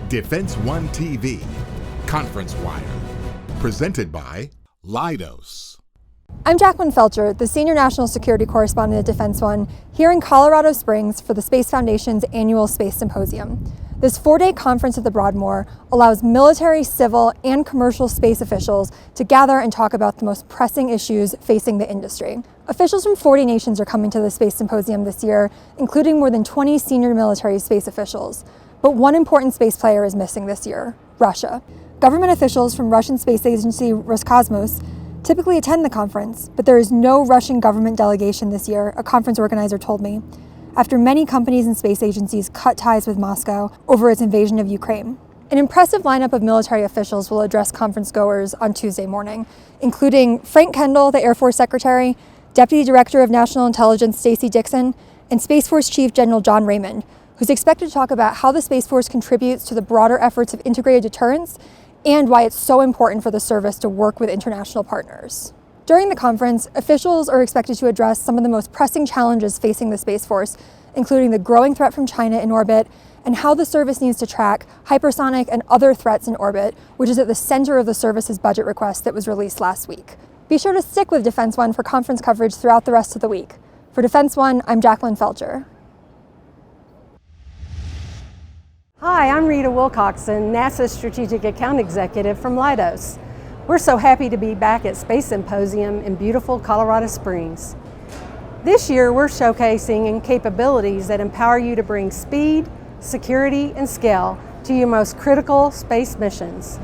Defense One TV, Conference Wire, presented by Leidos. I'm Jacqueline Felcher, the Senior National Security Correspondent at Defense One, here in Colorado Springs for the Space Foundation's annual Space Symposium. This 4-day conference at the Broadmoor allows military, civil, and commercial space officials to gather and talk about the most pressing issues facing the industry. Officials from 40 nations are coming to the Space Symposium this year, including more than 20 senior military space officials. But one important space player is missing this year: Russia. Government officials from Russian space agency Roscosmos typically attend the conference, but there is no Russian government delegation this year, a conference organizer told me, after many companies and space agencies cut ties with Moscow over its invasion of Ukraine. An impressive lineup of military officials will address conference goers on Tuesday morning, including Frank Kendall, the Air Force Secretary, Deputy Director of National Intelligence Stacey Dixon, and Space Force Chief General John Raymond, who's expected to talk about how the Space Force contributes to the broader efforts of integrated deterrence and why it's so important for the service to work with international partners. During the conference, officials are expected to address some of the most pressing challenges facing the Space Force, including the growing threat from China in orbit and how the service needs to track hypersonic and other threats in orbit, which is at the center of the service's budget request that was released last week. Be sure to stick with Defense One for conference coverage throughout the rest of the week. For Defense One, I'm Jacqueline Felcher. Hi, I'm Rita Wilcoxon, NASA's Strategic Account Executive from Leidos. We're so happy to be back at Space Symposium in beautiful Colorado Springs. This year, we're showcasing capabilities that empower you to bring speed, security, and scale to your most critical space missions.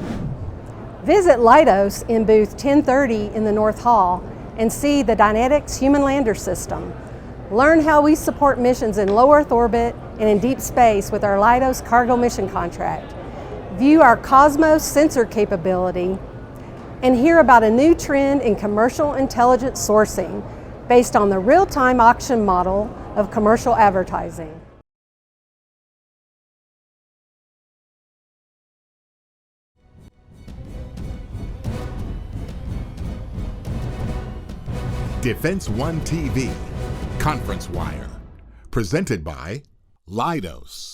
Visit Leidos in booth 1030 in the North Hall and see the Dynetics Human Lander System. Learn how we support missions in low Earth orbit and in deep space with our Leidos Cargo Mission Contract. View our Cosmos sensor capability and hear about a new trend in commercial intelligence sourcing based on the real-time auction model of commercial advertising. Defense One TV, Conference Wire, presented by Leidos.